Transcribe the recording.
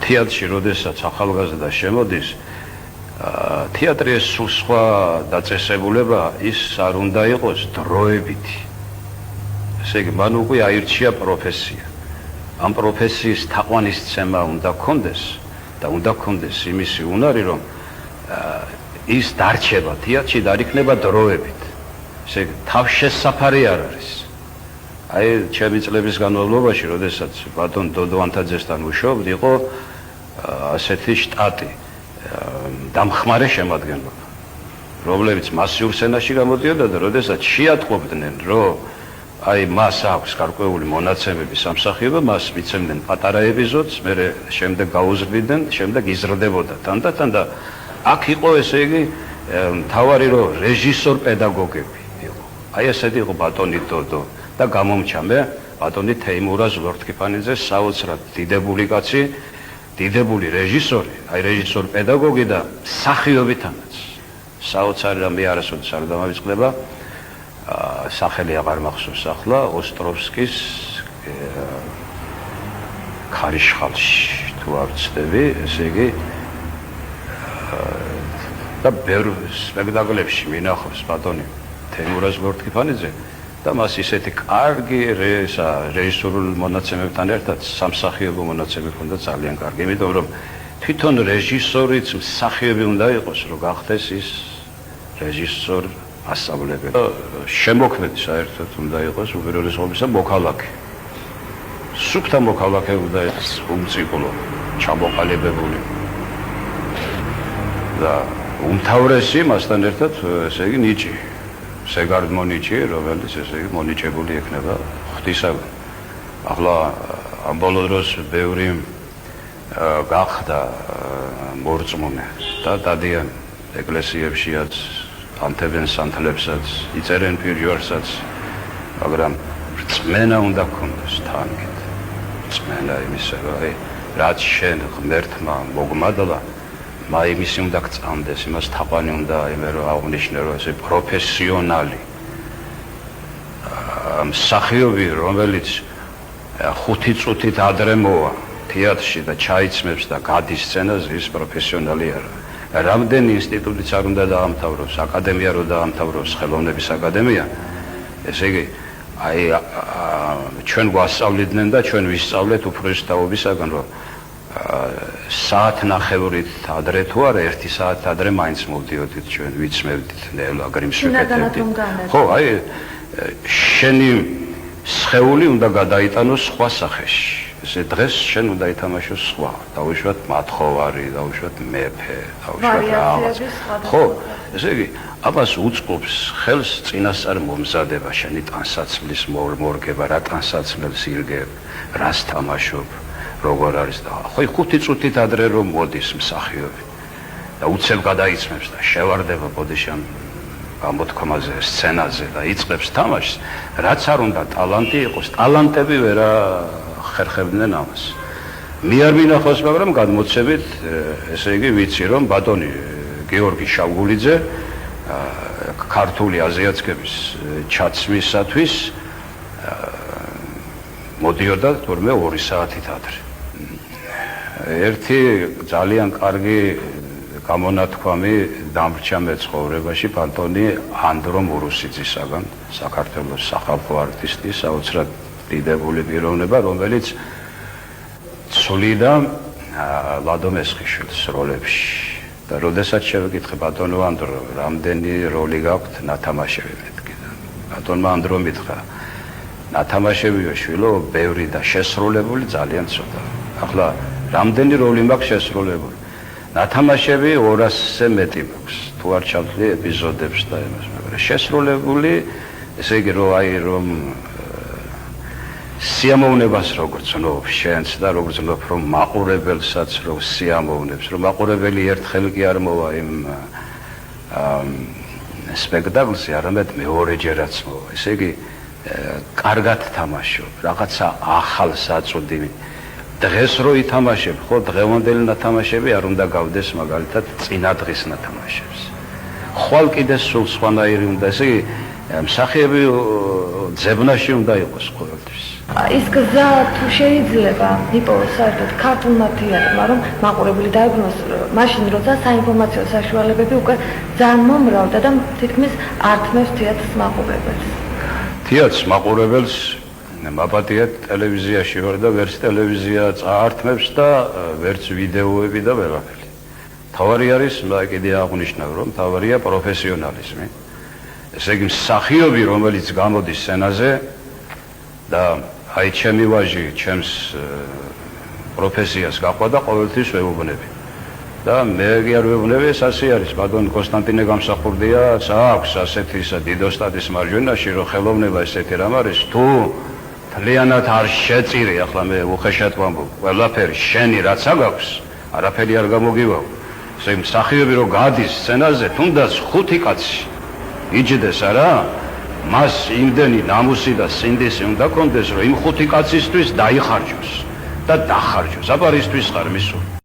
თეატრში როდესაც ახალგაზრდა შემოდის, თეატრის სულ სხვა დაწესებულება ის არ უნდა იყოს დროებითი. ესე იგი, მან უკვე აირჩია პროფესია. ამ პროფესიის თაყვანისცემა უნდა ქონდეს და უნდა ქონდეს იმისი უნარი, რომ ის დარჩება თეატრში და არ იქნება დროებით. ესე იგი, თავშესაფარი არ არის. აი, ჩემი წლების განმავლობაში, როდესაც ბატონ დოდო ანთაძესთან ვუშაობდი, იყო ასეთი შტატი, დამხმარე შემადგენლობა, რომლებიც მასიურ სცენაში გამოდიოდა და როდესაც შეატყობდნენ, რომ აი მას აქვს გარკვეული მონაცემები სამსახიობო, მას მიცემდნენ პატარა ეპიზოდს, მერე შემდეგ გაუზრდიდნენ, შემდეგ იზრდებოდა თან და აქ იყო ესე იგი მთავარი რომ რეჟისორ პედაგოგები იყო. აი ესეთი იყო ბატონი დოდო და გამომჩა მე ბატონი თეიმურაზ ლორთქიფანიძე, საოცრად დიდებული კაცი, დიდებული რეჟისორი, აი რეჟისორ პედაგოგი და მსახიობითანაც. საოცარი რამე არასოდეს არ დამავიწყდება. სახელი აღარ მახსოვს ახლა, ოსტროვსკის ქარიშხალში თუ არ ვცდები, ესე იგი და ბევრ სპექტაკლებში მინახავს ბატონი თეიმურაზ ლორთქიფანიძე და მას ისეთი კარგი რეჟისორულ მონაცემებთან ერთად სამსახიობო მონაცემები ჰქონდა ძალიან კარგი, იმიტომ რომ თვითონ რეჟისორიც მსახიობი უნდა იყოს, რომ გახდეს ის რეჟისორ ასწავლებელი. შემოქმედი საერთოდ უნდა იყოს უპირველესობისა მოქალაქე. სუფთა მოქალაქე უნდა იყოს, უმწიფლო, ჩამოყალიბებული. და უმთავრესი მასთან ერთად ესე იგი ნიჭი. სეგარდმო ნიჭი, რომელიც ესე იგი მონიჭებული ექნება ღვთისაგან. ახლა ამ ბოლო დროს ბევრი გახდა მორწმუნე და დადიან ეკლესიებშიაც, ანთებენ სანთლებსაც, იწერენ პირჯვარსაც, მაგრამ რწმენა უნდა გქონდეს თანგით. რწმენა იმისა, რომ რაც შენ ღმერთმა მოგმადლა, მაიმისი უნდა გწამდეს, იმას თაყვანი უნდა იმე რომ აღნიშნე, რომ ესე პროფესიონალი მსახიობი, რომელიც 5 წუთით ადრე მოვა თეატრში და ჩაიცმებს და გადის სცენაზე, ის პროფესიონალი არა. რამდენი ინსტიტუტიც არ უნდა დაამთავროს, აკადემია რო დაამთავროს, ხელოვნების აკადემია, ესე იგი, აი ჩვენ გვასწავლიდნენ და ჩვენ ვისწავლეთ უფროსთაობისაგან, რომ საათნახევრით ადრე თუ არა, 1 საათ ადრე მაინც მოვდიოდით ჩვენ, ვიცმევდით ნელა გრიმსვიკეთებდით. ხო, აი შენი სხეული უნდა გადაიტანოს სხვა სახეში. ესე დღეს შენ უნდა ითამაშოს სხვა, დაუშვათ მათხოვარი, დაუშვათ მეფე, დაუშვათ რაღაც. ხო, ესე იგი, ამას უწყობს ხელს წინასწარ მომზადება, შენი ტანსაცმლის მორგება, რა ტანსაცმელს ირგებ, რას თამაშობ, როგორ არის და ხო 5 წუთით ადრე რომ მოდის მსახიობი და უცებ გადაიცმებს და შევარდება ბოდიშან გამოთქმაზე, სცენაზე და იწყებს თამაშს, რაც არ უნდა ტალანტი იყოს, ტალანტები ვერა ხერხებდნენ ამას. მე არ მინახავს, მაგრამ გადმოცებით, ესე იგი ვიცი რომ ბატონი გეორგი შავგულიძე ქართული აზიაცკების ჩაცმისათვის მოდიოდა თურმე 2 საათით ადრე. ერთი ძალიან კარგი გამონათქვამი დამრჩა მე ცხოვრებაში ბატონი ანდრო მურუსიძისაგან, საქართველოს სახალხო არტისტი, საოცრად დიდებული პიროვნება, რომელიც ცვლიდა ლადო მესხიშვილის როლებში. და როდესაც შევეკითხე ბატონო ანდრო, რამდენი როლი გაქვთ ნათამაშები მეთქი და ბატონმა ანდრო მითხრა, ნათამაშებიო შვილო, ბევრი და შესრულებული ძალიან ცოტა. ახლა რამდენი როლი მაქვს შესრულებული? ნათამაშები 200-ზე მეტი მაქვს. თუ არ ჩავთვლი ეპიზოდებს და იმას, მაგრამ შესრულებული, ესე იგი რომ სიამოვნებას როგორც ვნობ შენს და როგორც ვნობ რომ მაყურებელსაც რომ სიამოვნებს, რომ მაყურებელი ერთხელ კი არ მოვა იმ სპექტაკლზე, არამედ მეორეჯერაც მოვა. ესე იგი კარგად თამაშობ, რაღაცა ახალს აწვდი. დღეს რო ითამაშებ, ხო, დღევანდელი ნათამაშები არ უნდა გავდეს მაგალითად წინა დღის ნათამაშებს. ხვალ კიდე სულ სხვანაირი უნდა, ესე იგი მსახიობი ძებნაში უნდა იყოს ყოველთვის. ის გზა თუ შეიძლება იპოვოს საერთოდ ქართულმა თეატრმა, რომ მაყურებელი დაებრუნოს მაშინ, როცა საინფორმაციო საშუალებები უკვე ძალიან მომრავლდა და თითქმის ართმევს თეატრს მაყურებელს. თეატრს მაყურებელს მაპატიეთ ტელევიზიაში ვარ და ვერც ტელევიზია წაართმევს და ვერც ვიდეოები და ვერაფერი. თავარი არის, კიდე აღნიშნავ, რომ თავარია პროფესიონალიზმი. ესე იგი მსახიობი, რომელიც გამოდის სცენაზე და აი ჩემი ვაჟი ჩემს პროფესიას გაყვა და ყოველთვის ვეუბნები. და მე კი არ ვეუბნები, ეს ასე არის, ბატონ კონსტანტინე გამსახურდია, აქვს ასეთი დიდოსტატის მარჯვენაში, რომ ხელოვნება ესეთი რამ არის, თუ მთლიანად არ შეწირე, ახლა მე უხეშად ვამბობ, ყველაფერი შენი რაც აქვს, არაფერი არ გამოგივა. ესე იგი მსახიობი რომ გადის სცენაზე, თუნდაც 5 კაცი იჯდეს არა, მას იმდენი ნამუსი და სინდისი უნდა კონდეს, რომ იმ 5 კაცისთვის დაიხარჯოს და დახარჯოს. აბა რისთვის ხარ მისული?